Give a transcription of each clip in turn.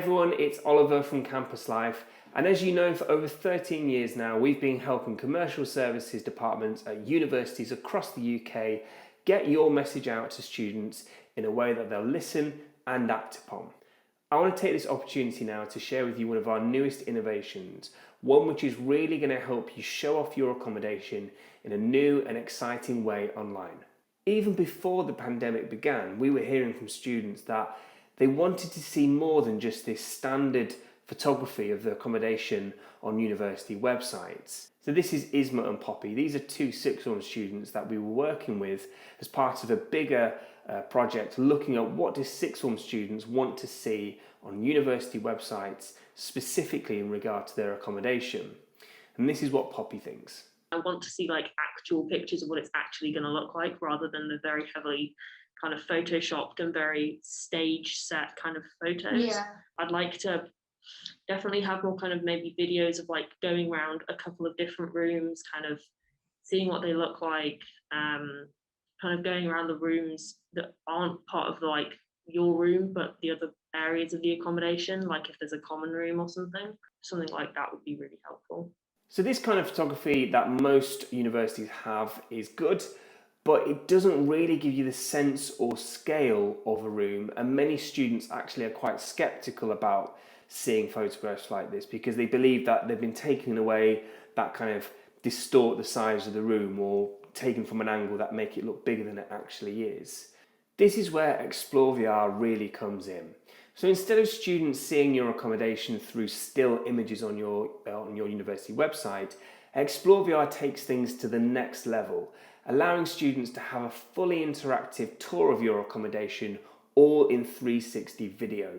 everyone, it's Oliver from Campus Life, and as you know, for over 13 years now we've been helping commercial services departments at universities across the UK get your message out to students in a way that they'll listen and act upon. I want to take this opportunity now to share with you one of our newest innovations, one which is really going to help you show off your accommodation in a new and exciting way online. Even before the pandemic began, we were hearing from students that they wanted to see more than just this standard photography of the accommodation on university websites. So this is Isma and Poppy. These are two sixth form students that we were working with as part of a bigger project looking at what do sixth form students want to see on university websites, specifically in regard to their accommodation. And this is what Poppy thinks. I want to see like actual pictures of what it's actually going to look like rather than the very heavily kind of photoshopped and very stage set kind of photos. Yeah. I'd like to definitely have more kind of maybe videos of like going around a couple of different rooms, kind of seeing what they look like, kind of going around the rooms that aren't part of like your room but the other areas of the accommodation, like if there's a common room or something like that would be really helpful. So this kind of photography that most universities have is good, but it doesn't really give you the sense or scale of a room, and many students actually are quite skeptical about seeing photographs like this because they believe that they've been taken away that kind of distort the size of the room or taken from an angle that make it look bigger than it actually is. This is where Explore VR really comes in. So instead of students seeing your accommodation through still images on your university website, Explore VR takes things to the next level, allowing students to have a fully interactive tour of your accommodation, all in 360 video.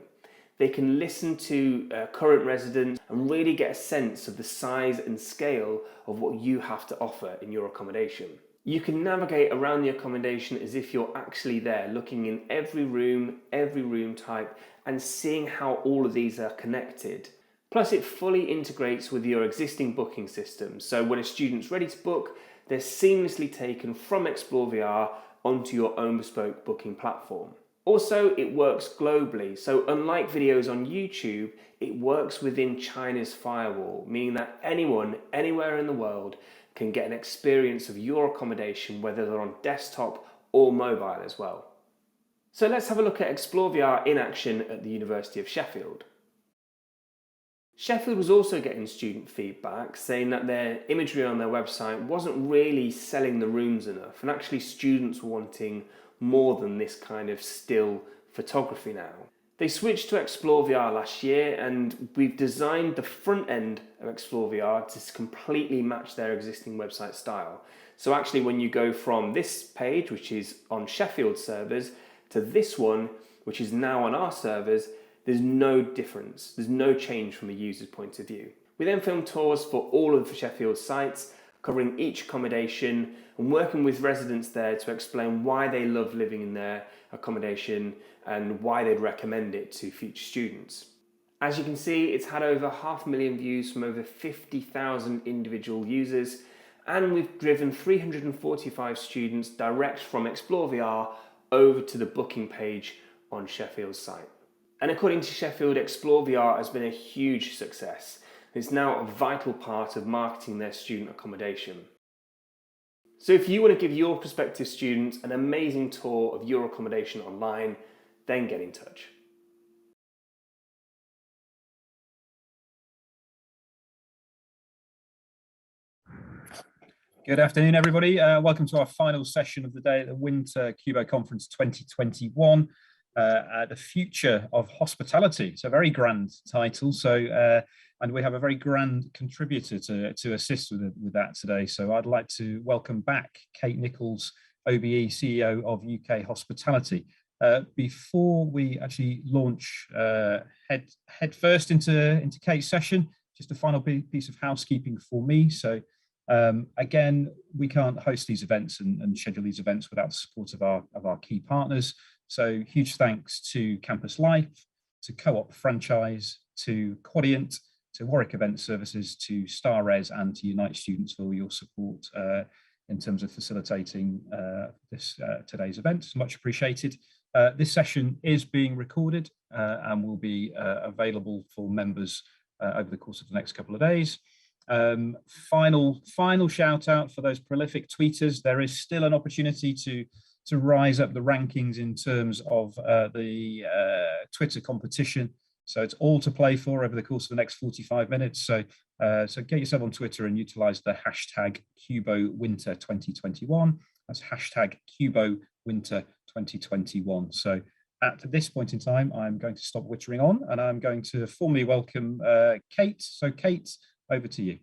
They can listen to current residents and really get a sense of the size and scale of what you have to offer in your accommodation. You can navigate around the accommodation as if you're actually there, looking in every room type, and seeing how all of these are connected. Plus, it fully integrates with your existing booking system, so when a student's ready to book, they're seamlessly taken from Explore VR onto your own bespoke booking platform. Also, it works globally, so unlike videos on YouTube, it works within China's firewall, meaning that anyone, anywhere in the world, can get an experience of your accommodation, whether they're on desktop or mobile as well. So let's have a look at Explore VR in action at the University of Sheffield. Sheffield was also getting student feedback saying that their imagery on their website wasn't really selling the rooms enough, and actually students were wanting more than this kind of still photography now. They switched to Explore VR last year, and we've designed the front end of Explore VR to completely match their existing website style. So actually when you go from this page, which is on Sheffield servers, to this one, which is now on our servers, there's no difference. There's no change from a user's point of view. We then filmed tours for all of the Sheffield sites, covering each accommodation and working with residents there to explain why they love living in their accommodation and why they'd recommend it to future students. As you can see, it's had over 500,000 views from over 50,000 individual users, and we've driven 345 students direct from Explore VR over to the booking page on Sheffield's site. And according to Sheffield, Explore VR has been a huge success. It's now a vital part of marketing their student accommodation. So if you want to give your prospective students an amazing tour of your accommodation online, then get in touch. Good afternoon, everybody. Welcome to our final session of the day at the Winter CUBO Conference 2021, The Future of Hospitality. It's a very grand title, and we have a very grand contributor to assist with that today. So I'd like to welcome back Kate Nicholls OBE, CEO of UK Hospitality. Before we actually launch head first into Kate's session, just a final piece of housekeeping for me. So again, we can't host these events and schedule these events without the support of our key partners. So huge thanks to Campus Life, to Co-op Franchise, to Quadient, to Warwick Event Services, to Star Res, and to Unite Students for your support in terms of facilitating today's event. Much appreciated. This session is being recorded and will be available for members over the course of the next couple of days. Final shout out for those prolific tweeters. There is still an opportunity to rise up the rankings in terms of the Twitter competition. So it's all to play for over the course of the next 45 minutes. So get yourself on Twitter and utilize the hashtag CUBO Winter 2021. That's hashtag CUBO Winter 2021. So at this point in time, I'm going to stop wittering on and I'm going to formally welcome Kate. So Kate, over to you.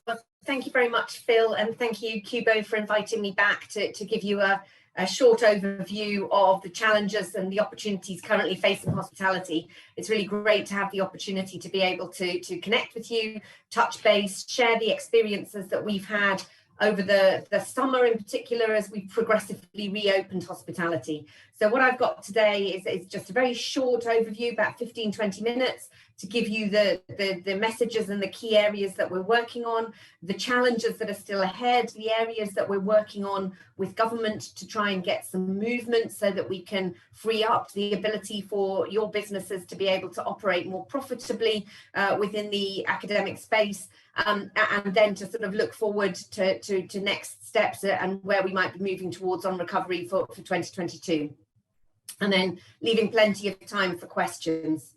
Well, thank you very much, Phil, and thank you, CUBO, for inviting me back to give you a short overview of the challenges and the opportunities currently facing hospitality. It's really great to have the opportunity to be able to connect with you, touch base, share the experiences that we've had over the summer in particular as we've progressively reopened hospitality. So what I've got today is just a very short overview, about 15-20 minutes, to give you the messages and the key areas that we're working on, the challenges that are still ahead, the areas that we're working on with government to try and get some movement so that we can free up the ability for your businesses to be able to operate more profitably within the academic space, and then to sort of look forward to next steps and where we might be moving towards on recovery for 2022. And then leaving plenty of time for questions.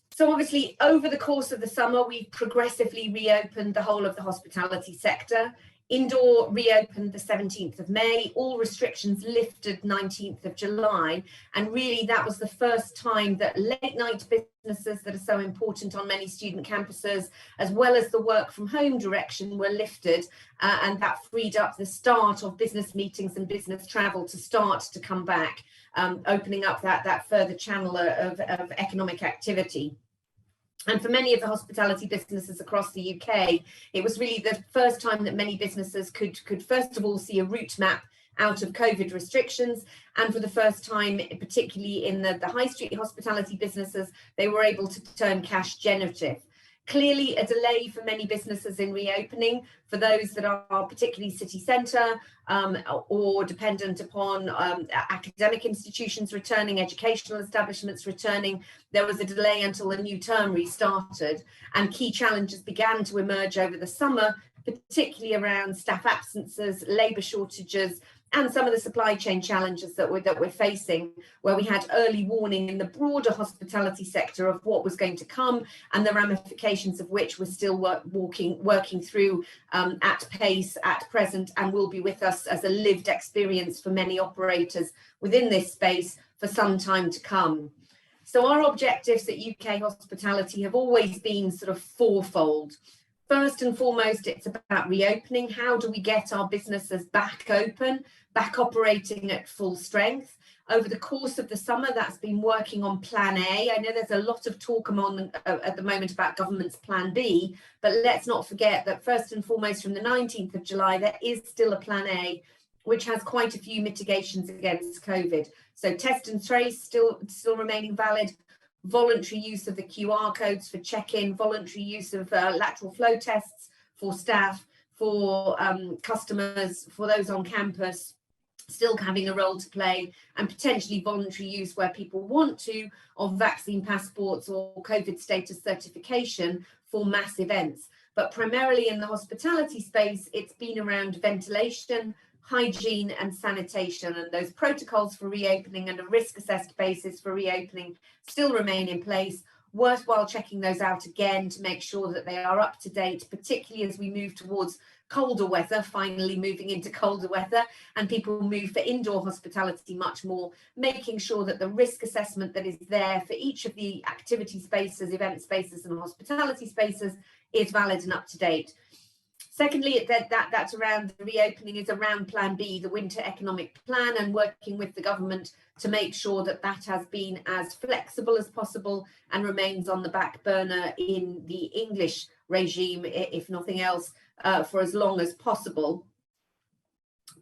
So obviously, over the course of the summer, we've progressively reopened the whole of the hospitality sector. Indoor reopened the 17th of May, all restrictions lifted 19th of July. And really, that was the first time that late night businesses that are so important on many student campuses, as well as the work from home direction, were lifted. And that freed up the start of business meetings and business travel to start to come back, opening up that further channel of economic activity. And for many of the hospitality businesses across the UK, it was really the first time that many businesses could first of all see a route map out of COVID restrictions. And for the first time, particularly in the high street hospitality businesses, they were able to turn cash generative. Clearly a delay for many businesses in reopening. For those that are particularly city centre or dependent upon academic institutions returning, educational establishments returning, there was a delay until the new term restarted, and key challenges began to emerge over the summer, particularly around staff absences, labour shortages, and some of the supply chain challenges that we're facing, where we had early warning in the broader hospitality sector of what was going to come, and the ramifications of which we're still working through at pace at present, and will be with us as a lived experience for many operators within this space for some time to come. So our objectives at UK Hospitality have always been sort of fourfold. First and foremost, it's about reopening. How do we get our businesses back open, back operating at full strength? Over the course of the summer, that's been working on Plan A. I know there's a lot of talk at the moment about government's Plan B, but let's not forget that first and foremost from the 19th of July, there is still a Plan A, which has quite a few mitigations against COVID. So test and trace still remaining valid. Voluntary use of the QR codes for check-in, voluntary use of lateral flow tests for staff, for customers, for those on campus, still having a role to play, and potentially voluntary use where people want to of vaccine passports or COVID status certification for mass events. But primarily in the hospitality space, it's been around ventilation, hygiene and sanitation, and those protocols for reopening and a risk assessed basis for reopening still remain in place. Worthwhile checking those out again to make sure that they are up to date, particularly as we move towards colder weather, finally moving into colder weather, and people move for indoor hospitality much more, making sure that the risk assessment that is there for each of the activity spaces, event spaces and hospitality spaces is valid and up to date. Secondly, that's around the reopening is around Plan B, the Winter Economic Plan, and working with the government to make sure that that has been as flexible as possible and remains on the back burner in the English regime, if nothing else, for as long as possible.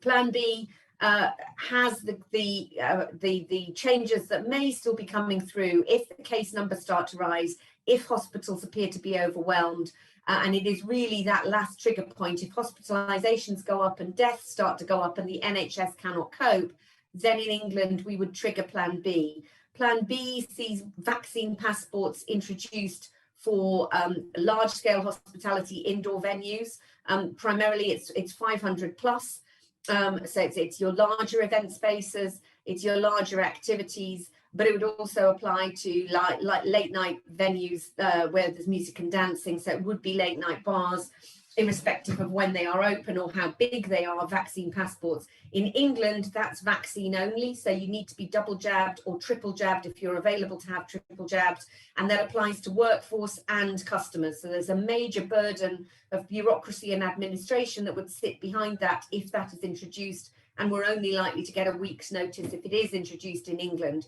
Plan B has the changes that may still be coming through if the case numbers start to rise, if hospitals appear to be overwhelmed. And it is really that last trigger point. If hospitalizations go up and deaths start to go up and the NHS cannot cope, then in England we would trigger Plan B. Plan B sees vaccine passports introduced for large-scale hospitality indoor venues. Primarily, it's 500 plus. So it's your larger event spaces, it's your larger activities, but it would also apply to like late night venues where there's music and dancing. So it would be late night bars, irrespective of when they are open or how big they are. Vaccine passports. In England, that's vaccine only. So you need to be double jabbed or triple jabbed if you're available to have triple jabs. And that applies to workforce and customers. So there's a major burden of bureaucracy and administration that would sit behind that if that is introduced. And we're only likely to get a week's notice if it is introduced in England.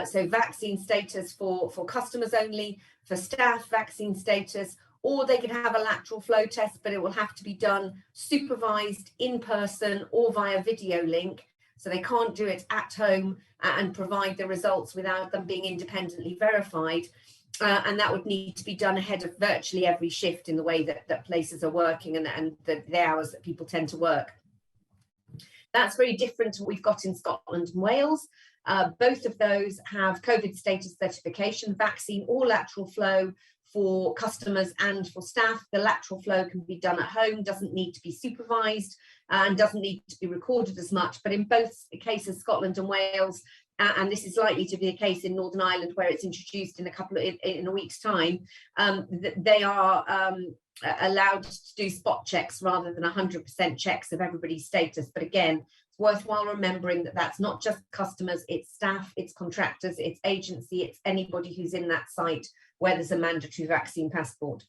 So vaccine status for customers only, for staff vaccine status, or they could have a lateral flow test, but it will have to be done supervised in person or via video link. So they can't do it at home and provide the results without them being independently verified. And that would need to be done ahead of virtually every shift in the way that places are working and the hours that people tend to work. That's very different to what we've got in Scotland and Wales. Both of those have COVID status certification, vaccine or lateral flow for customers and for staff. The lateral flow can be done at home, doesn't need to be supervised and doesn't need to be recorded as much. But in both cases, Scotland and Wales, and this is likely to be the case in Northern Ireland, where it's introduced in a week's time, they are allowed to do spot checks rather than 100% checks of everybody's status. But again, it's worthwhile remembering that that's not just customers, it's staff, it's contractors, it's agency, it's anybody who's in that site where there's a mandatory vaccine passport.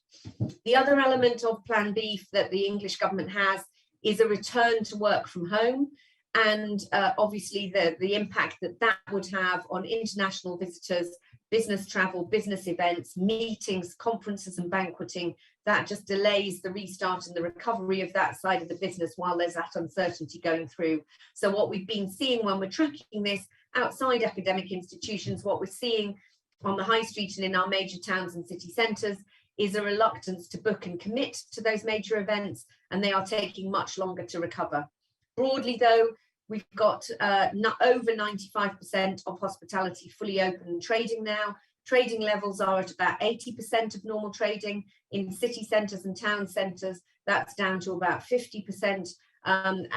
The other element of Plan B that the English government has is a return to work from home. And obviously the impact that would have on international visitors, business travel, business events, meetings, conferences and banqueting, that just delays the restart and the recovery of that side of the business while there's that uncertainty going through. So what we've been seeing when we're tracking this outside academic institutions, what we're seeing on the high street and in our major towns and city centres is a reluctance to book and commit to those major events, and they are taking much longer to recover. Broadly though, we've got over 95% of hospitality fully open and trading now. Trading levels are at about 80% of normal trading. In city centres and town centres, that's down to about 50%. And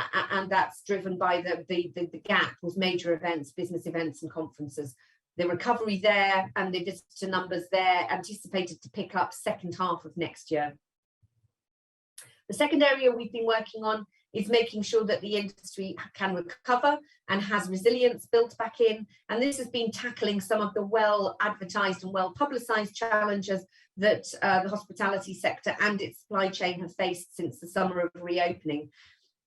that's driven by the gap with major events, business events and conferences. The recovery there and the visitor numbers there anticipated to pick up second half of next year. The second area we've been working on is making sure that the industry can recover and has resilience built back in. And this has been tackling some of the well advertised and well publicised challenges that the hospitality sector and its supply chain have faced since the summer of reopening.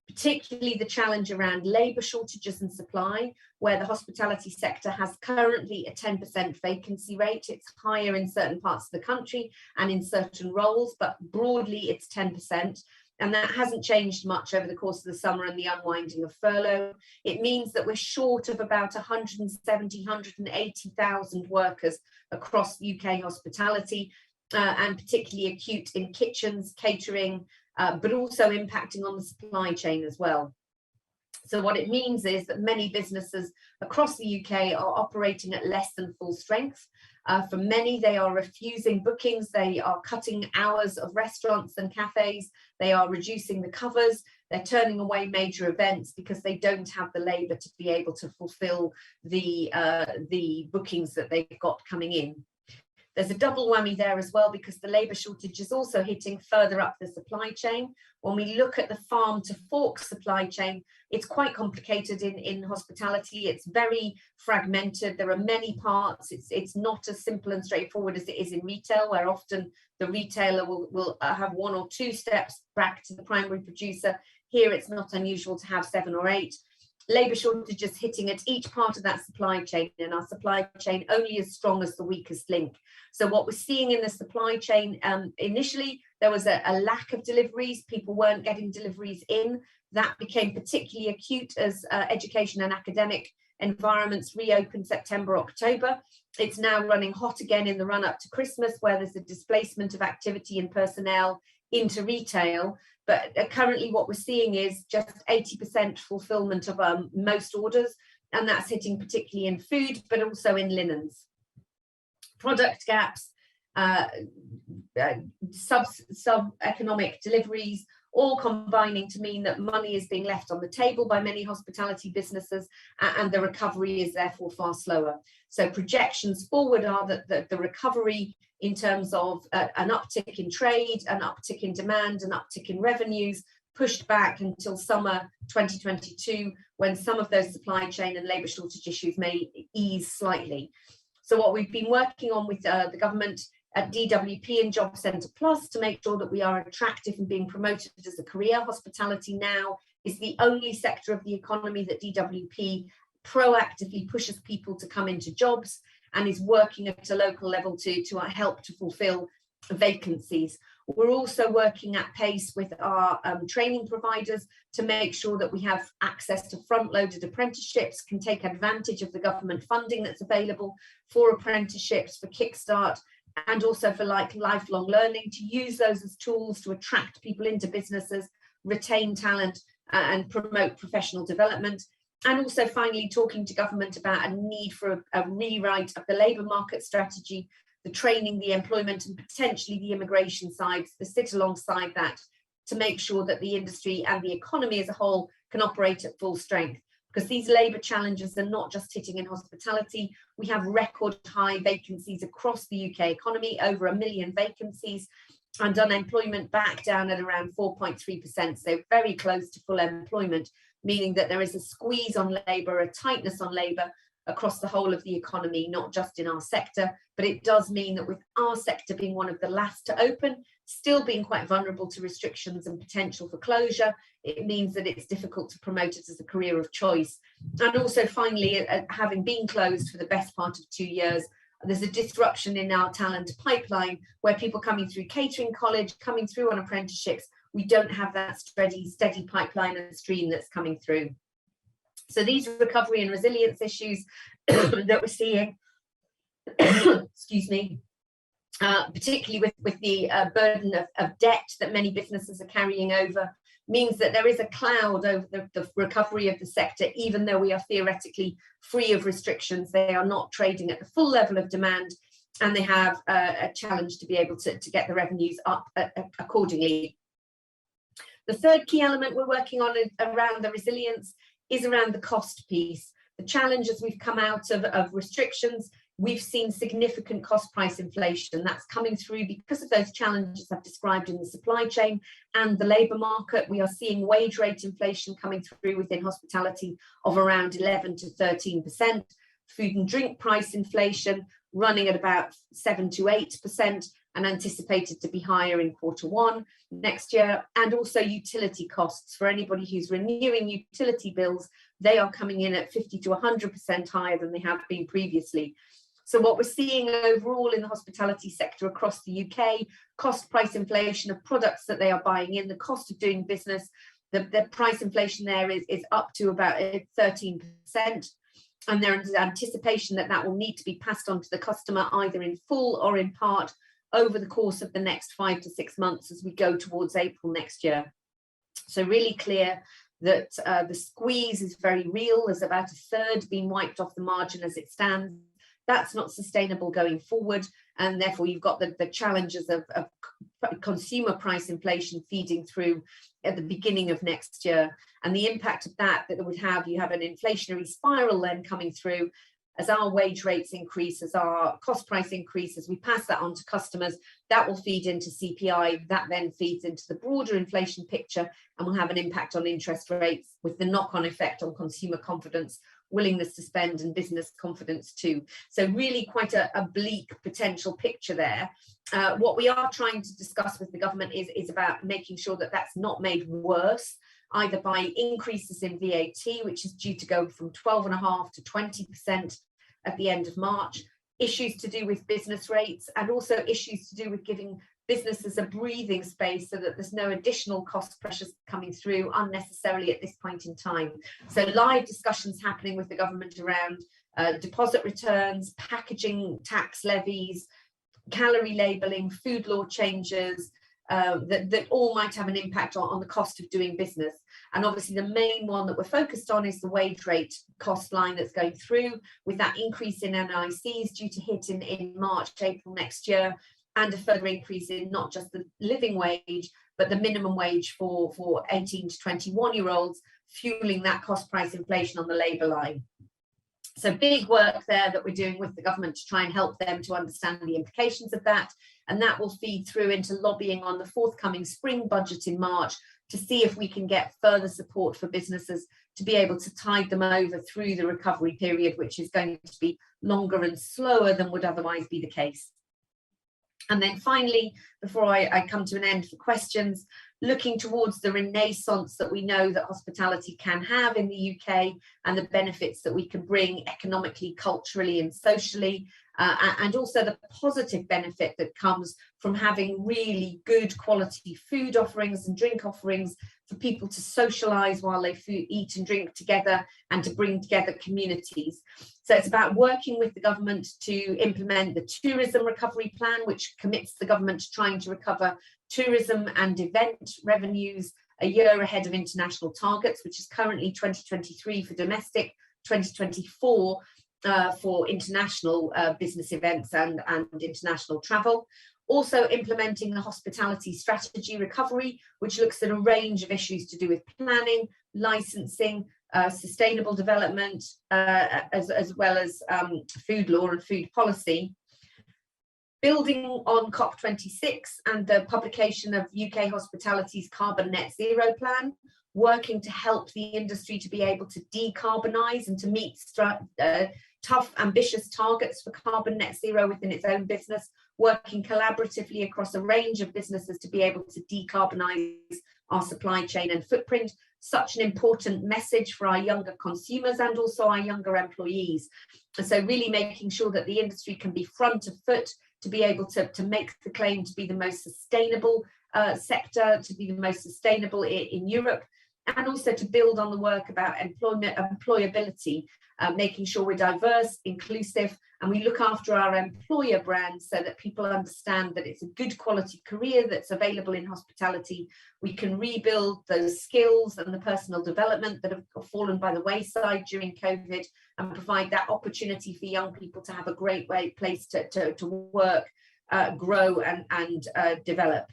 Particularly the challenge around labour shortages and supply, where the hospitality sector has currently a 10% vacancy rate. It's higher in certain parts of the country and in certain roles, but broadly it's 10%. And that hasn't changed much over the course of the summer and the unwinding of furlough. It means that we're short of about 170,000, 180,000 workers across UK hospitality, and particularly acute in kitchens, catering, but also impacting on the supply chain as well. So what it means is that many businesses across the UK are operating at less than full strength. For many, they are refusing bookings, they are cutting hours of restaurants and cafes, they are reducing the covers, they're turning away major events because they don't have the labour to be able to fulfil the bookings that they've got coming in. There's a double whammy there as well, because the labour shortage is also hitting further up the supply chain. When we look at the farm to fork supply chain, it's quite complicated in hospitality. It's very fragmented. There are many parts. It's not as simple and straightforward as it is in retail, where often the retailer will have one or two steps back to the primary producer. Here, it's not unusual to have 7 or 8. Labour shortages hitting at each part of that supply chain, and our supply chain only as strong as the weakest link. So what we're seeing in the supply chain, initially there was a lack of deliveries, people weren't getting deliveries in. That became particularly acute as education and academic environments reopened September, October. It's now running hot again in the run up to Christmas, where there's a displacement of activity and personnel into retail. But currently what we're seeing is just 80% fulfillment of most orders, and that's hitting particularly in food, but also in linens. Product gaps, sub-economic deliveries, all combining to mean that money is being left on the table by many hospitality businesses, and the recovery is therefore far slower. So projections forward are that the recovery in terms of an uptick in trade, an uptick in demand, an uptick in revenues, pushed back until summer 2022, when some of those supply chain and labour shortage issues may ease slightly. So what we've been working on with the government at DWP and Job Centre Plus to make sure that we are attractive and being promoted as a career. Hospitality now is the only sector of the economy that DWP proactively pushes people to come into jobs and is working at a local level to help to fulfil vacancies. We're also working at pace with our training providers to make sure that we have access to front-loaded apprenticeships, can take advantage of the government funding that's available for apprenticeships, for Kickstart, and also for lifelong learning, to use those as tools to attract people into businesses, retain talent, and promote professional development. And also finally talking to government about a need for a rewrite of the labour market strategy, the training, the employment, and potentially the immigration sides that sit alongside that, to make sure that the industry and the economy as a whole can operate at full strength. Because these labour challenges are not just hitting in hospitality. We have record high vacancies across the UK economy, over 1 million vacancies, and unemployment back down at around 4.3%, so very close to full employment, meaning that there is a squeeze on labour, a tightness on labour across the whole of the economy, not just in our sector. But it does mean that with our sector being one of the last to open, still being quite vulnerable to restrictions and potential for closure, it means that it's difficult to promote it as a career of choice. And also finally, having been closed for the best part of 2 years, there's a disruption in our talent pipeline where people coming through catering college, coming through on apprenticeships, we don't have that steady pipeline and stream that's coming through. So these recovery and resilience issues that we're seeing, excuse me, particularly with the burden of debt that many businesses are carrying over, means that there is a cloud over the recovery of the sector. Even though we are theoretically free of restrictions, they are not trading at the full level of demand, and they have a challenge to be able to get the revenues up accordingly. The third key element we're working on around the resilience is around the cost piece. The challenge as we've come out of restrictions, we've seen significant cost price inflation that's coming through because of those challenges I've described in the supply chain and the labour market. We are seeing wage rate inflation coming through within hospitality of around 11 to 13%, food and drink price inflation running at about 7 to 8%, and anticipated to be higher in Q1 next year. And also utility costs for anybody who's renewing utility bills, they are coming in at 50 to 100% higher than they have been previously. So what we're seeing overall in the hospitality sector across the UK, cost price inflation of products that they are buying in, the cost of doing business, the price inflation there is up to about 13%. And there is anticipation that that will need to be passed on to the customer either in full or in part over the course of the next 5 to 6 months as we go towards April next year. So really clear that the squeeze is very real. There's about a third being wiped off the margin as it stands. That's not sustainable going forward, and therefore you've got the challenges of consumer price inflation feeding through at the beginning of next year, and the impact of that it would have. You have an inflationary spiral then coming through as our wage rates increase, as our cost price increases. We pass that on to customers, that will feed into CPI, that then feeds into the broader inflation picture and will have an impact on interest rates, with the knock-on effect on consumer confidence, willingness to spend, and business confidence too. So really quite a bleak potential picture there. What we are trying to discuss with the government is about making sure that that's not made worse, either by increases in VAT, which is due to go from 12.5% to 20% at the end of March, issues to do with business rates, and also issues to do with giving businesses a breathing space so that there's no additional cost pressures coming through unnecessarily at this point in time. So live discussions happening with the government around deposit returns, packaging tax levies, calorie labelling, food law changes, that all might have an impact on the cost of doing business. And obviously the main one that we're focused on is the wage rate cost line that's going through, with that increase in NICs due to hit in March, April next year, and a further increase in not just the living wage, but the minimum wage for 18 to 21-year-olds, fueling that cost price inflation on the labour line. So big work there that we're doing with the government to try and help them to understand the implications of that. And that will feed through into lobbying on the forthcoming spring budget in March to see if we can get further support for businesses to be able to tide them over through the recovery period, which is going to be longer and slower than would otherwise be the case. And then finally, before I come to an end for questions, looking towards the renaissance that we know that hospitality can have in the UK and the benefits that we can bring economically, culturally and socially, and also the positive benefit that comes from having really good quality food offerings and drink offerings for people to socialise while they eat and drink together and to bring together communities. So it's about working with the government to implement the tourism recovery plan, which commits the government to trying to recover tourism and event revenues a year ahead of international targets, which is currently 2023 for domestic, 2024 for international business events and international travel. Also implementing the hospitality strategy recovery, which looks at a range of issues to do with planning, licensing, sustainable development, as well as food law and food policy. Building on COP26 and the publication of UK Hospitality's Carbon Net Zero Plan, working to help the industry to be able to decarbonise and to meet tough, ambitious targets for carbon net zero within its own business, working collaboratively across a range of businesses to be able to decarbonise our supply chain and footprint. Such an important message for our younger consumers and also our younger employees. And so really making sure that the industry can be front of foot to be able to make the claim to be the most sustainable sector, to be the most sustainable in Europe, and also to build on the work about employability, making sure we're diverse, inclusive, and we look after our employer brand so that people understand that it's a good quality career that's available in hospitality. We can rebuild those skills and the personal development that have fallen by the wayside during COVID, and provide that opportunity for young people to have a great place to work, grow and develop.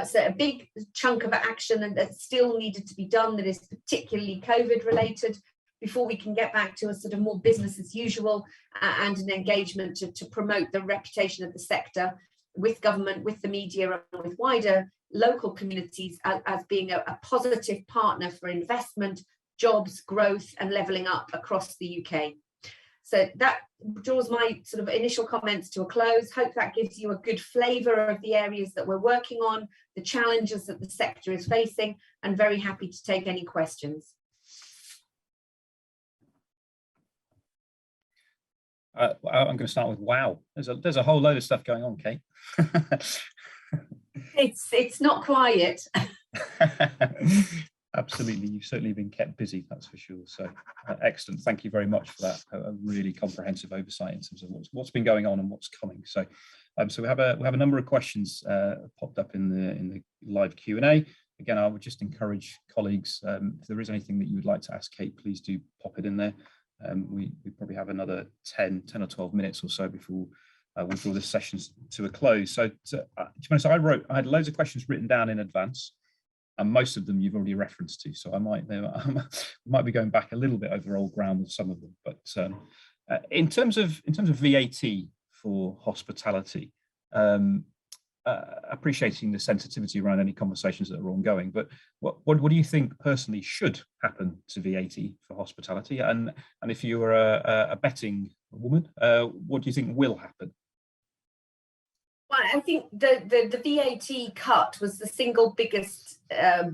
So a big chunk of action and that still needed to be done that is particularly COVID related before we can get back to a sort of more business as usual and an engagement to promote the reputation of the sector with government, with the media and with wider local communities as being a positive partner for investment, jobs, growth and levelling up across the UK. So that draws my sort of initial comments to a close. Hope that gives you a good flavour of the areas that we're working on, the challenges that the sector is facing, and very happy to take any questions. I'm going to start with wow. There's a whole load of stuff going on, Kate. It's not quiet. Absolutely, you've certainly been kept busy, that's for sure. So excellent, thank you very much for that. A really comprehensive oversight in terms of what's been going on and what's coming. So, so we have a number of questions popped up in the live Q&A. Again, I would just encourage colleagues, if there is anything that you would like to ask Kate, please do pop it in there. We probably have another 10 or 12 minutes or so before we draw this session to a close. So to be honest, I had loads of questions written down in advance, and most of them you've already referenced to. So I might be going back a little bit over old ground with some of them. But in terms of VAT for hospitality, appreciating the sensitivity around any conversations that are ongoing, but what do you think personally should happen to VAT for hospitality? And if you were a betting woman, what do you think will happen? Well, I think the VAT cut was the single biggest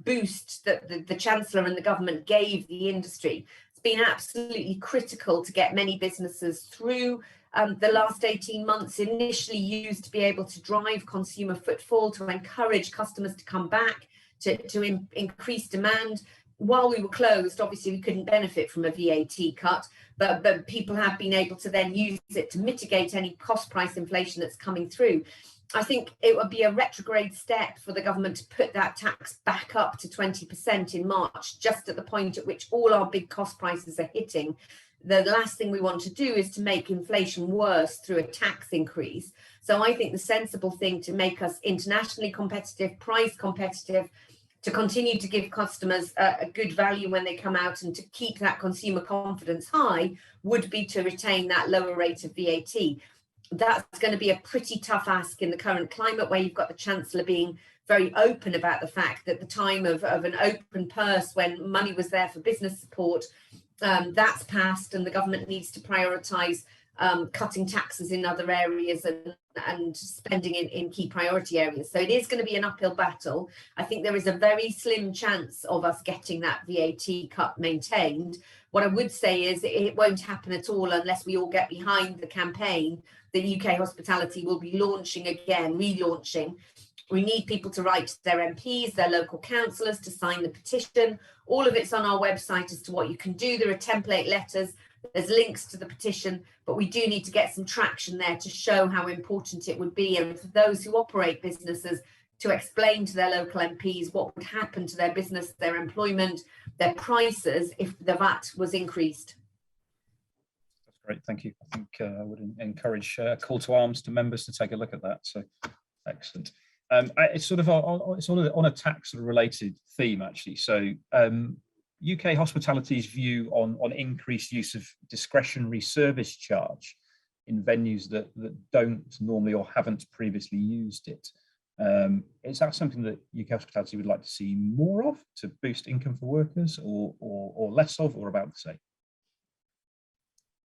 boost that the Chancellor and the government gave the industry. It's been absolutely critical to get many businesses through the last 18 months, initially used to be able to drive consumer footfall, to encourage customers to come back, to increase demand. while we were closed, obviously we couldn't benefit from a VAT cut, but people have been able to then use it to mitigate any cost price inflation that's coming through. I think it would be a retrograde step for the government to put that tax back up to 20% in March, just at the point at which all our big cost prices are hitting. The last thing we want to do is to make inflation worse through a tax increase. So I think the sensible thing to make us internationally competitive, price competitive, to continue to give customers a good value when they come out and to keep that consumer confidence high would be to retain that lower rate of VAT. That's going to be a pretty tough ask in the current climate, where you've got the Chancellor being very open about the fact that the time of an open purse when money was there for business support, that's passed, and the government needs to prioritise cutting taxes in other areas and spending in key priority areas. So it is going to be an uphill battle. I think there is a very slim chance of us getting that VAT cut maintained. What I would say is it won't happen at all unless we all get behind the campaign that UK Hospitality will be launching again, relaunching. We need people to write to their MPs, their local councillors, to sign the petition. All of it's on our website as to what you can do. There are template letters, there's links to the petition, but we do need to get some traction there to show how important it would be, and for those who operate businesses to explain to their local MPs what would happen to their business, their employment, their prices if the VAT was increased. That's great, thank you. I think I would encourage a call to arms to members to take a look at that. So excellent. It's sort of on a tax related theme, actually. So UK Hospitality's view on increased use of discretionary service charge in venues that don't normally or haven't previously used it. Is that something that UK Hospitality would like to see more of to boost income for workers, or less of, or about the same?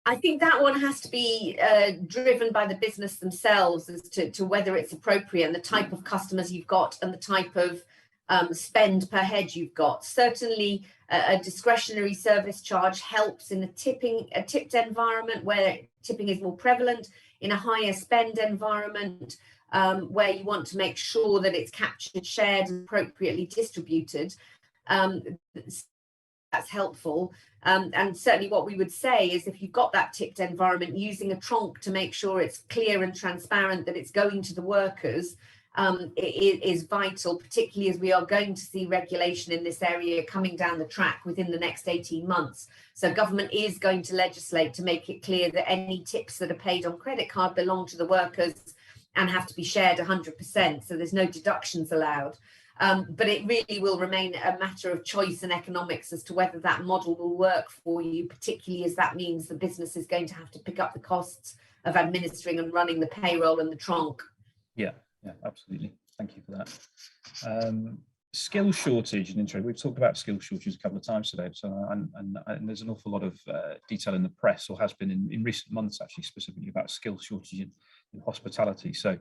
I think that one has to be driven by the business themselves as to whether it's appropriate, and the type of customers you've got and the type of spend per head you've got. Certainly a discretionary service charge helps in a tipped environment where tipping is more prevalent, in a higher spend environment where you want to make sure that it's captured, shared and appropriately distributed. That's helpful. And certainly what we would say is, if you've got that tipped environment, using a trunk to make sure it's clear and transparent that it's going to the workers is vital, particularly as we are going to see regulation in this area coming down the track within the next 18 months. So government is going to legislate to make it clear that any tips that are paid on credit card belong to the workers and have to be shared 100%. So there's no deductions allowed. But it really will remain a matter of choice and economics as to whether that model will work for you, particularly as that means the business is going to have to pick up the costs of administering and running the payroll and the trunk. Yeah, absolutely. Thank you for that. Skill shortage and interest. We've talked about skill shortages a couple of times today. So, and there's an awful lot of detail in the press, or has been in recent months, actually, specifically about skill shortage in hospitality. So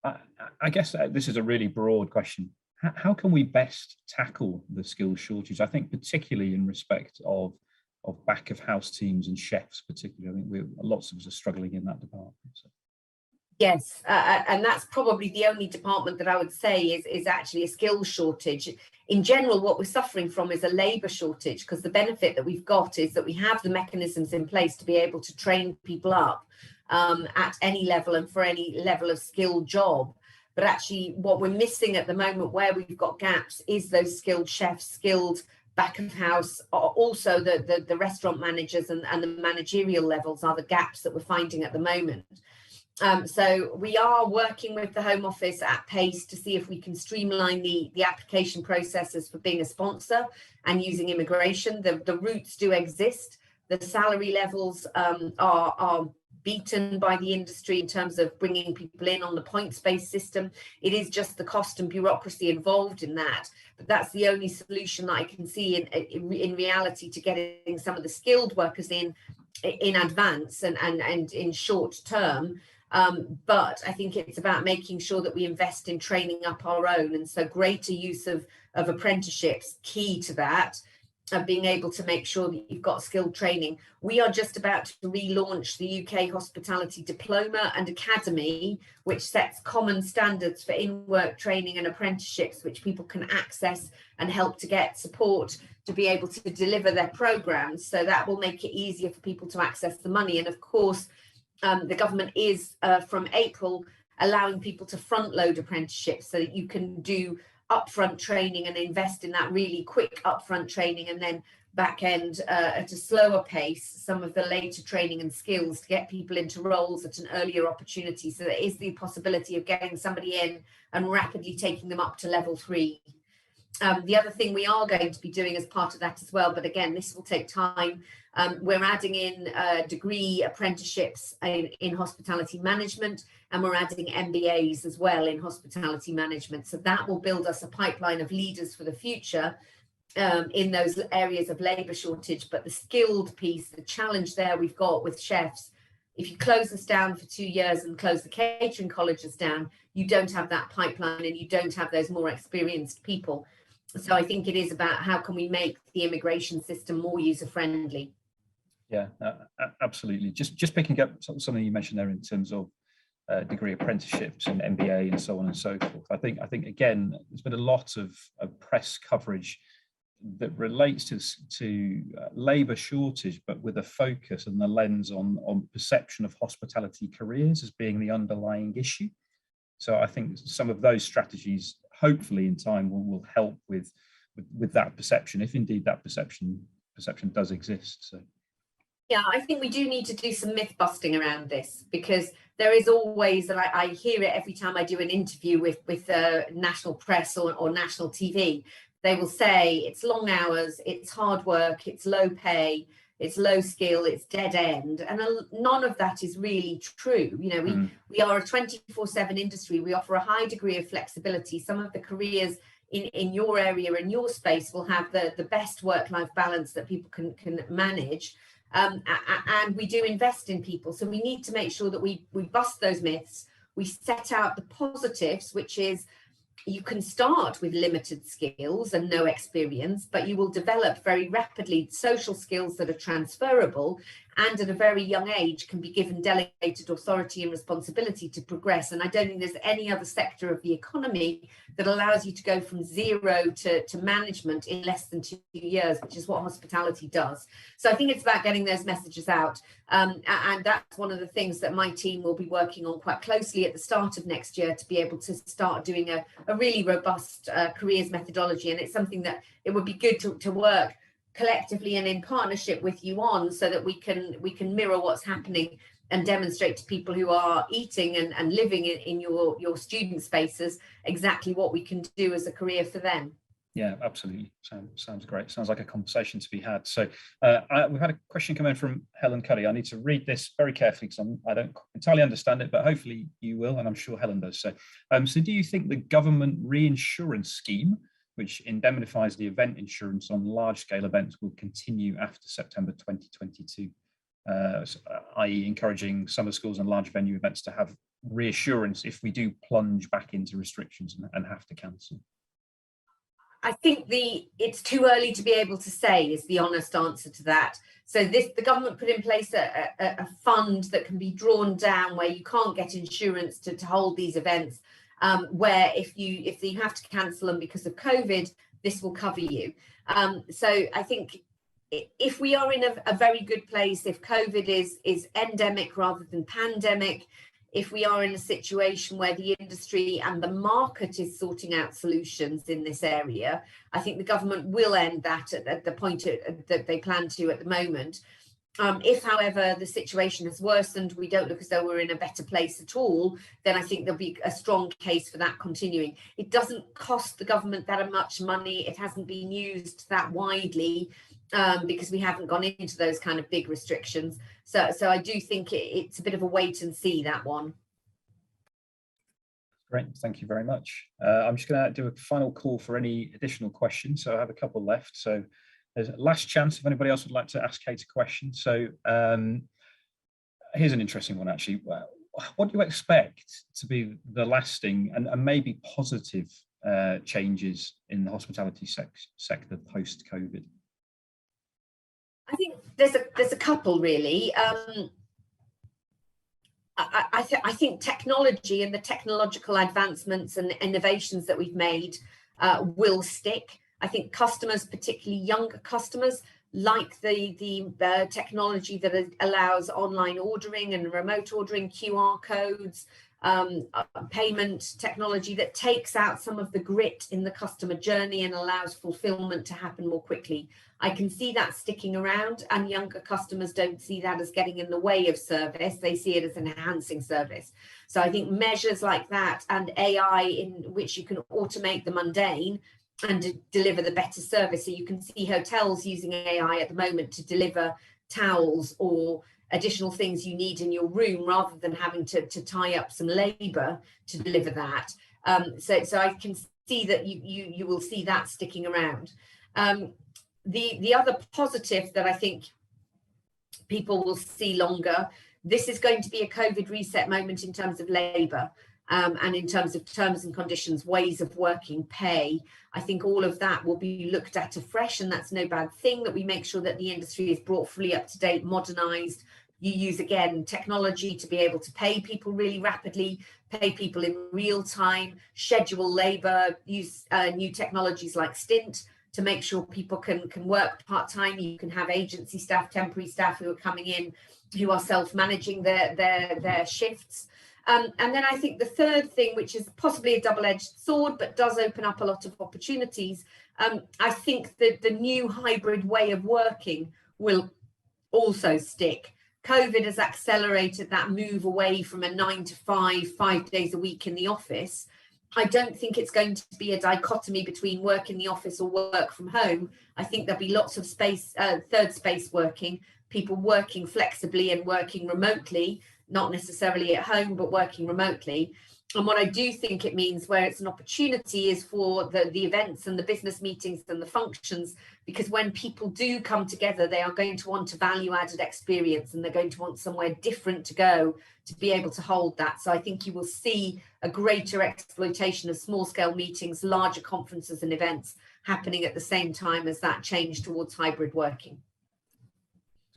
I guess this is a really broad question. How can we best tackle the skills shortage? I think particularly in respect of back of house teams and chefs, particularly. I think lots of us are struggling in that department. So. Yes, and that's probably the only department that I would say is actually a skills shortage. In general, what we're suffering from is a labour shortage, because the benefit that we've got is that we have the mechanisms in place to be able to train people up at any level and for any level of skilled job. But actually what we're missing at the moment, where we've got gaps, is those skilled chefs, skilled back of house, also the restaurant managers and the managerial levels are the gaps that we're finding at the moment. So we are working with the Home Office at pace to see if we can streamline the application processes for being a sponsor and using immigration. The routes do exist. The salary levels are beaten by the industry in terms of bringing people in on the points-based system. It is just the cost and bureaucracy involved in that. But that's the only solution that I can see in reality to getting some of the skilled workers in advance and in short term. But I think it's about making sure that we invest in training up our own. And so greater use of apprenticeships, key to that. Of being able to make sure that you've got skilled training. We are just about to relaunch the UK Hospitality Diploma and Academy, which sets common standards for in-work training and apprenticeships, which people can access and help to get support to be able to deliver their programs. So that will make it easier for people to access the money. And of course, the government is from April allowing people to front load apprenticeships so that you can do upfront training and invest in that really quick upfront training, and then back end at a slower pace some of the later training and skills to get people into roles at an earlier opportunity. So there is the possibility of getting somebody in and rapidly taking them up to level 3. The other thing we are going to be doing as part of that as well, but again, this will take time, we're adding in degree apprenticeships in hospitality management, and we're adding MBAs as well in hospitality management. So that will build us a pipeline of leaders for the future in those areas of labour shortage. But the skilled piece, the challenge there we've got with chefs, if you close us down for 2 years and close the catering colleges down, you don't have that pipeline and you don't have those more experienced people. So I think it is about how can we make the immigration system more user friendly. Yeah, absolutely. Just picking up something you mentioned there in terms of degree apprenticeships and MBA and so on and so forth. I think again, there's been a lot of press coverage that relates to labour shortage, but with a focus and the lens on perception of hospitality careers as being the underlying issue. So I think some of those strategies, hopefully in time, will help with that perception, if indeed that perception does exist. So. Yeah, I think we do need to do some myth busting around this, because there is always, and I hear it every time I do an interview with national press or national TV, they will say it's long hours, it's hard work, it's low pay, it's low skill, it's dead end. And none of that is really true. You know, we are a 24/7 industry. We offer a high degree of flexibility. Some of the careers in your area, in your space, will have the best work-life balance that people can manage. And we do invest in people. So we need to make sure that we bust those myths. We set out the positives, which is you can start with limited skills and no experience, but you will develop very rapidly social skills that are transferable, and at a very young age can be given delegated authority and responsibility to progress. And I don't think there's any other sector of the economy that allows you to go from zero to management in less than 2 years, which is what hospitality does. So I think it's about getting those messages out. And that's one of the things that my team will be working on quite closely at the start of next year, to be able to start doing a really robust careers methodology. And it's something that it would be good to work collectively and in partnership with you on, so that we can mirror what's happening and demonstrate to people who are eating and living in your student spaces exactly what we can do as a career for them. Yeah, absolutely. Sounds great. Sounds like a conversation to be had. So we've had a question come in from Helen Cuddy. I need to read this very carefully because I don't entirely understand it, but hopefully you will, and I'm sure Helen does. So do you think the government reinsurance scheme, which indemnifies the event insurance on large-scale events, will continue after September 2022, i.e. encouraging summer schools and large venue events to have reassurance if we do plunge back into restrictions and have to cancel? I think it's too early to be able to say is the honest answer to that. So the government put in place a fund that can be drawn down where you can't get insurance to hold these events, where if you have to cancel them because of COVID, this will cover you. So I think if we are in a very good place, if COVID is endemic rather than pandemic, if we are in a situation where the industry and the market is sorting out solutions in this area, I think the government will end that at the point that they plan to at the moment. If, however, the situation has worsened, we don't look as though we're in a better place at all, then I think there'll be a strong case for that continuing. It doesn't cost the government that much money. It hasn't been used that widely because we haven't gone into those kind of big restrictions. So I do think it's a bit of a wait and see, that one. Great, thank you very much. I'm just going to do a final call for any additional questions. So I have a couple left. So there's a last chance if anybody else would like to ask Kate a question. So here's an interesting one, actually. What do you expect to be the lasting and maybe positive changes in the hospitality sector post-COVID? I think there's a couple, really. I think technology and the technological advancements and innovations that we've made will stick. I think customers, particularly younger customers, like the technology that allows online ordering and remote ordering, QR codes, payment technology that takes out some of the grit in the customer journey and allows fulfillment to happen more quickly. I can see that sticking around, and younger customers don't see that as getting in the way of service. They see it as enhancing service. So I think measures like that and AI in which you can automate the mundane and deliver the better service. So you can see hotels using AI at the moment to deliver towels or additional things you need in your room rather than having to tie up some labor to deliver that. So I can see that you will see that sticking around. The other positive that I think people will see longer, this is going to be a COVID reset moment in terms of labor. And in terms of terms and conditions, ways of working, pay. I think all of that will be looked at afresh, and that's no bad thing, that we make sure that the industry is brought fully up to date, modernized. You use, again, technology to be able to pay people really rapidly, pay people in real time, schedule labor, use new technologies like Stint to make sure people can work part-time. You can have agency staff, temporary staff who are coming in, who are self-managing their shifts. And then I think the third thing, which is possibly a double-edged sword, but does open up a lot of opportunities, I think that the new hybrid way of working will also stick. COVID has accelerated that move away from a 9 to 5 days a week in the office. I don't think it's going to be a dichotomy between work in the office or work from home. I think there'll be lots of space, third space working, people working flexibly and working remotely, not necessarily at home, but working remotely. And what I do think it means, where it's an opportunity, is for the events and the business meetings and the functions, because when people do come together, they are going to want a value-added experience, and they're going to want somewhere different to go to be able to hold that. So I think you will see a greater exploitation of small-scale meetings, larger conferences and events happening at the same time as that change towards hybrid working.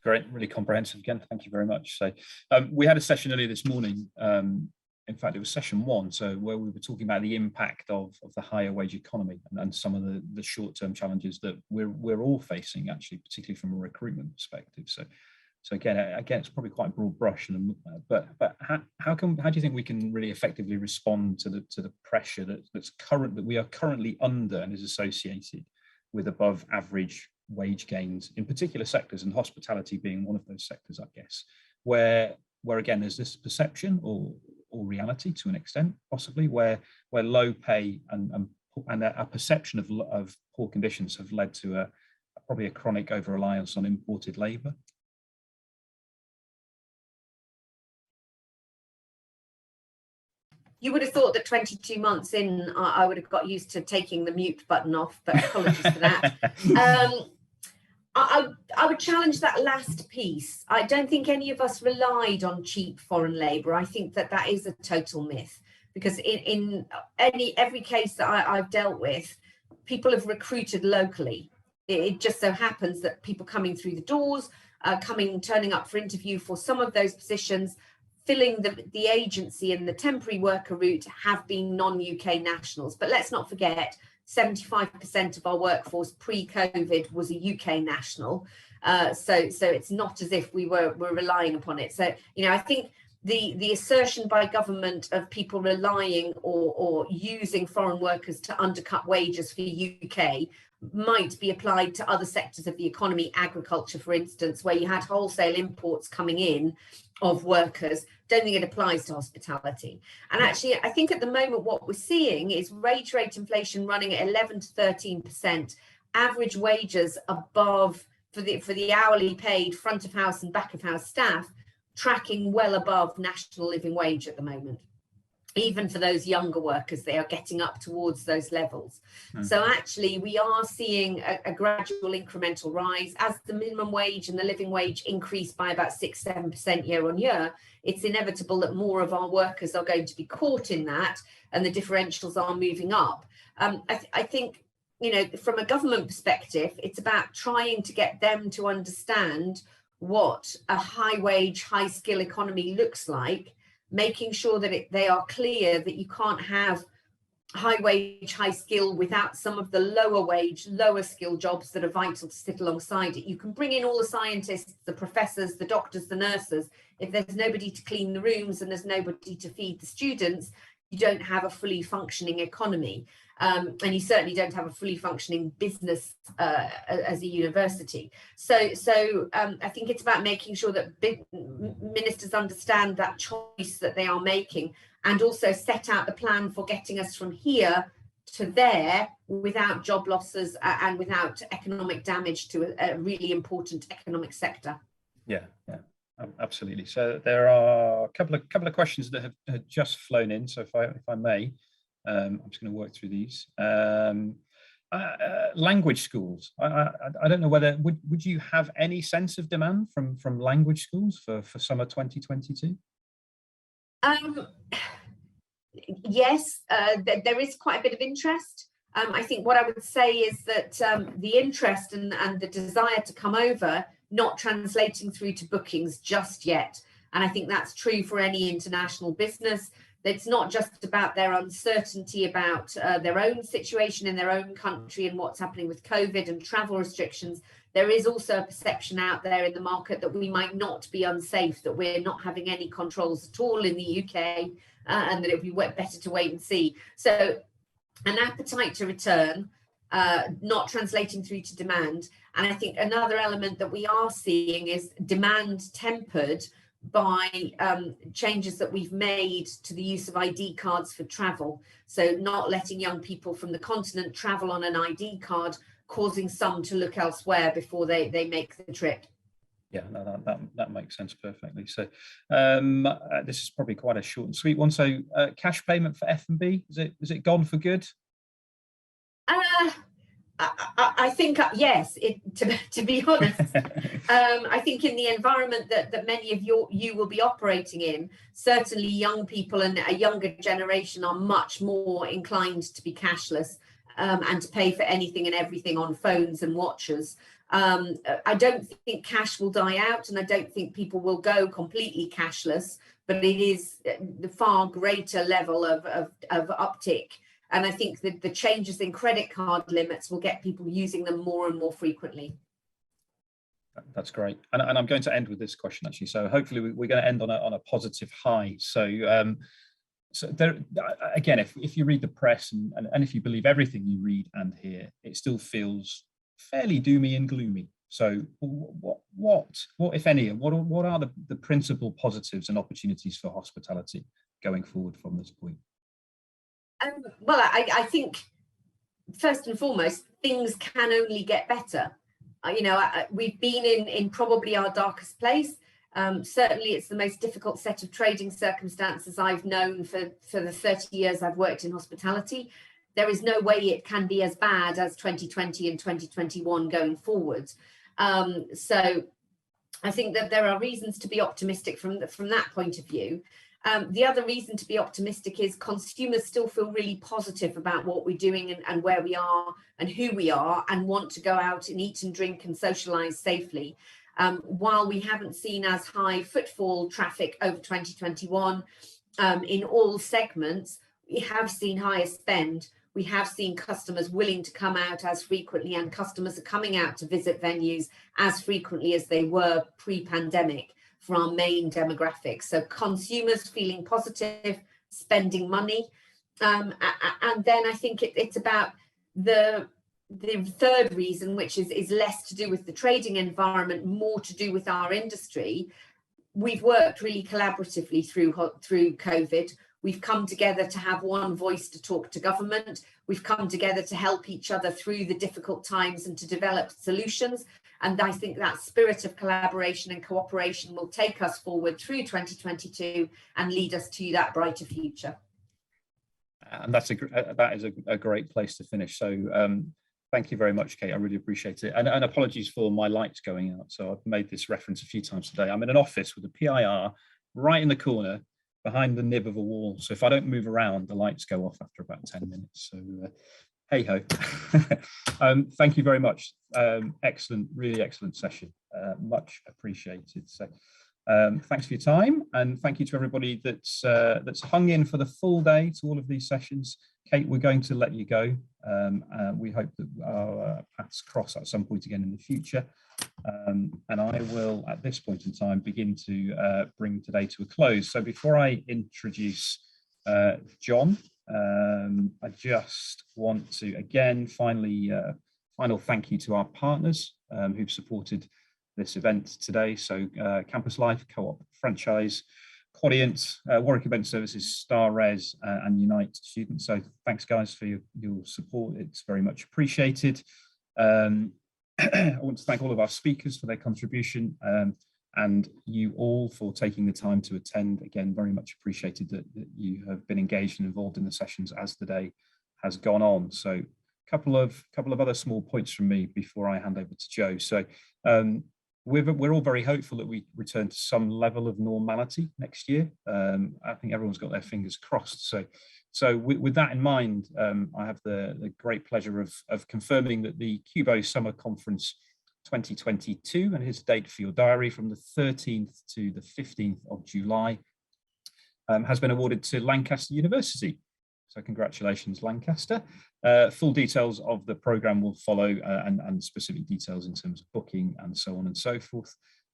Great, really comprehensive again. Thank you very much. So we had a session earlier this morning. In fact, it was session 1, so where we were talking about the impact of the higher wage economy and some of the short-term challenges that we're all facing, actually, particularly from a recruitment perspective. So again, it's probably quite a broad brush, but how do you think we can really effectively respond to the pressure that we are currently under and is associated with above average wage gains in particular sectors, and hospitality being one of those sectors, I guess, where again there's this perception or reality to an extent, possibly, where low pay and a perception of poor conditions have led to probably a chronic over-reliance on imported labour. You would have thought that 22 months in, I would have got used to taking the mute button off, but apologies for that. I would challenge that last piece. I don't think any of us relied on cheap foreign labour. I think that is a total myth, because in every case that I've dealt with, people have recruited locally. It just so happens that people coming through the doors, turning up for interview for some of those positions, filling the agency and the temporary worker route, have been non-UK nationals. But let's not forget, 75% of our workforce pre-COVID was a UK national. So it's not as if we're relying upon it. So, I think the assertion by government of people relying or using foreign workers to undercut wages for UK might be applied to other sectors of the economy, agriculture, for instance, where you had wholesale imports coming in of workers. Don't think it applies to hospitality. And actually, I think at the moment what we're seeing is wage rate inflation running at 11 to 13%, average wages above for the hourly paid front of house and back of house staff tracking well above national living wage at the moment. Even for those younger workers, they are getting up towards those levels. So actually, we are seeing a gradual incremental rise. As the minimum wage and the living wage increase by about 6-7% year on year, it's inevitable that more of our workers are going to be caught in that, and the differentials are moving up. I think, from a government perspective, it's about trying to get them to understand what a high wage, high skill economy looks like, making sure that they are clear that you can't have high wage, high skill without some of the lower wage, lower skill jobs that are vital to sit alongside it. You can bring in all the scientists, the professors, the doctors, the nurses. If there's nobody to clean the rooms and there's nobody to feed the students, you don't have a fully functioning economy. And you certainly don't have a fully functioning business as a university. So I think it's about making sure that ministers understand that choice that they are making, and also set out the plan for getting us from here to there without job losses and without economic damage to a really important economic sector. Yeah, absolutely. So there are a couple of questions that have just flown in. So if I may, I'm just going to work through these. Language schools. I don't know whether would you have any sense of demand from language schools for summer 2022? Yes, there is quite a bit of interest. I think what I would say is that the interest and the desire to come over not translating through to bookings just yet. And I think that's true for any international business. It's not just about their uncertainty about their own situation in their own country and what's happening with COVID and travel restrictions. There is also a perception out there in the market that we might not be unsafe, that we're not having any controls at all in the UK, and that it would be better to wait and see. So an appetite to return, not translating through to demand. And I think another element that we are seeing is demand tempered by changes that we've made to the use of ID cards for travel. So not letting young people from the continent travel on an ID card, causing some to look elsewhere before they make the trip. Yeah, no, that makes sense perfectly. So this is probably quite a short and sweet one. So cash payment for F&B, is it gone for good? I think yes. To be honest, I think in the environment that many of you will be operating in, certainly young people and a younger generation are much more inclined to be cashless and to pay for anything and everything on phones and watches. I don't think cash will die out, and I don't think people will go completely cashless, but it is the far greater level of uptick. And I think that the changes in credit card limits will get people using them more and more frequently. That's great. And I'm going to end with this question, actually. So hopefully we're going to end on a positive high. So so there, again, if you read the press and if you believe everything you read and hear, it still feels fairly doomy and gloomy. So what if any, what are the principal positives and opportunities for hospitality going forward from this point? Well, I think first and foremost, things can only get better. We've been in probably our darkest place. Certainly, it's the most difficult set of trading circumstances I've known for the 30 years I've worked in hospitality. There is no way it can be as bad as 2020 and 2021 going forward. So I think that there are reasons to be optimistic from that point of view. The other reason to be optimistic is consumers still feel really positive about what we're doing and where we are and who we are, and want to go out and eat and drink and socialise safely. While we haven't seen as high footfall traffic over 2021 in all segments, we have seen higher spend. We have seen customers willing to come out as frequently, and customers are coming out to visit venues as frequently as they were pre-pandemic for our main demographics. So consumers feeling positive, spending money. And then I think it's about the third reason, which is less to do with the trading environment, more to do with our industry. We've worked really collaboratively through COVID. We've come together to have one voice to talk to government. We've come together to help each other through the difficult times and to develop solutions. And I think that spirit of collaboration and cooperation will take us forward through 2022 and lead us to that brighter future. And that is a great place to finish. So thank you very much, Kate. I really appreciate it. And apologies for my lights going out. So I've made this reference a few times today. I'm in an office with a PIR right in the corner behind the nib of a wall. So if I don't move around, the lights go off after about 10 minutes. So hey ho. Thank you very much. Excellent, really excellent session. Much appreciated. So Thanks for your time, and thank you to everybody that's hung in for the full day to all of these sessions. Kate, we're going to let you go. We hope that our paths cross at some point again in the future. And I will, at this point in time, begin to bring today to a close. So before I introduce John, I just want to again final thank you to our partners who've supported this event today. So Campus Life, Co-op Franchise, Quadient, Warwick Event Services, Star Res, and Unite Students. So thanks guys for your support. It's very much appreciated. I want to thank all of our speakers for their contribution, and you all for taking the time to attend. Again, very much appreciated that you have been engaged and involved in the sessions as the day has gone on. So a couple of other small points from me before I hand over to Joe. So we're all very hopeful that we return to some level of normality next year. I think everyone's got their fingers crossed. So with that in mind, I have the great pleasure of confirming that the CUBO Summer Conference 2022, and here's a date for your diary, from the 13th to the 15th of July, has been awarded to Lancaster University. So congratulations, Lancaster. Full details of the programme will follow, and specific details in terms of booking and so on and so forth.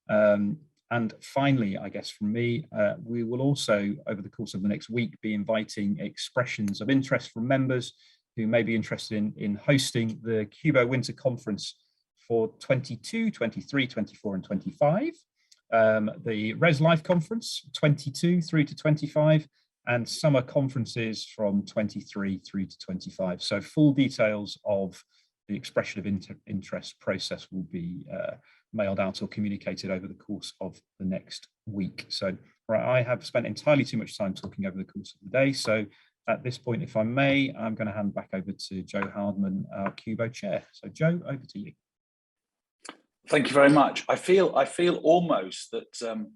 And finally, I guess from me, we will also, over the course of the next week, be inviting expressions of interest from members who may be interested in hosting the CUBO Winter Conference for 22, 23, 24 and 25. The Res Life Conference, 22 through to 25. And summer conferences from 23 through to 25. So full details of the expression of interest process will be mailed out or communicated over the course of the next week. So right, I have spent entirely too much time talking over the course of the day. So at this point, if I may, I'm going to hand back over to Joe Hardman, our CUBO chair. So Joe, over to you. Thank you very much. I feel almost that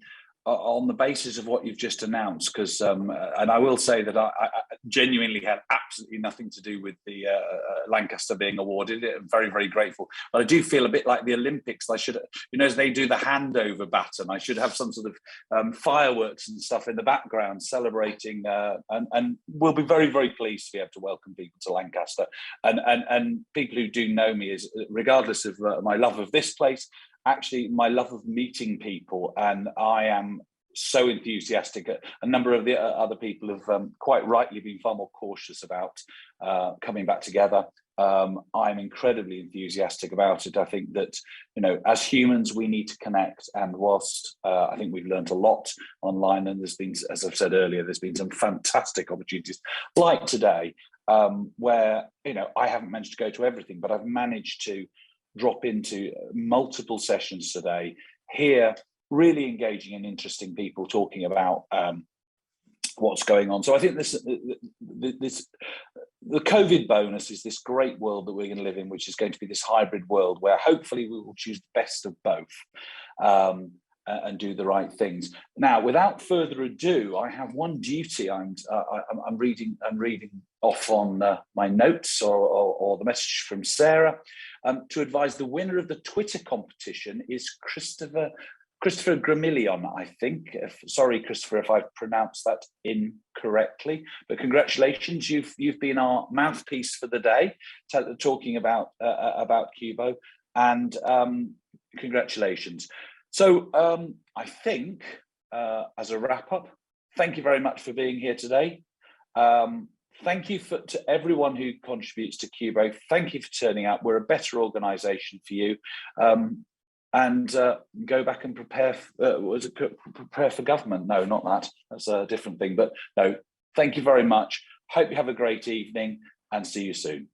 on the basis of what you've just announced, because and I will say that I genuinely had absolutely nothing to do with the Lancaster being awarded. I'm very, very grateful. But I do feel a bit like the Olympics. I should, as they do the handover baton, I should have some sort of fireworks and stuff in the background celebrating. And we'll be very, very pleased to be able to welcome people to Lancaster. And people who do know me, is regardless of my love of this place, actually my love of meeting people, and I am so enthusiastic. A number of the other people have quite rightly been far more cautious about coming back together. I'm incredibly enthusiastic about it. I think that, as humans, we need to connect, and whilst I think we've learned a lot online, and there's been, as I've said earlier, there's been some fantastic opportunities like today, where, I haven't managed to go to everything, but I've managed to drop into multiple sessions today, hear really engaging and interesting people talking about what's going on. So I think the COVID bonus is this great world that we're going to live in, which is going to be this hybrid world where hopefully we will choose the best of both and do the right things. Now, without further ado, I have one duty. I'm reading off on my notes or the message from Sarah, to advise the winner of the Twitter competition is Christopher Gramillion, I think. Sorry, Christopher, if I've pronounced that incorrectly, but congratulations. You've been our mouthpiece for the day, talking about CUBO, and congratulations. So I think, as a wrap up, thank you very much for being here today. Thank you to everyone who contributes to CUBO. Thank you for turning out. We're a better organisation for you. And go back and prepare for government. No, not that. That's a different thing. But no, thank you very much. Hope you have a great evening, and see you soon.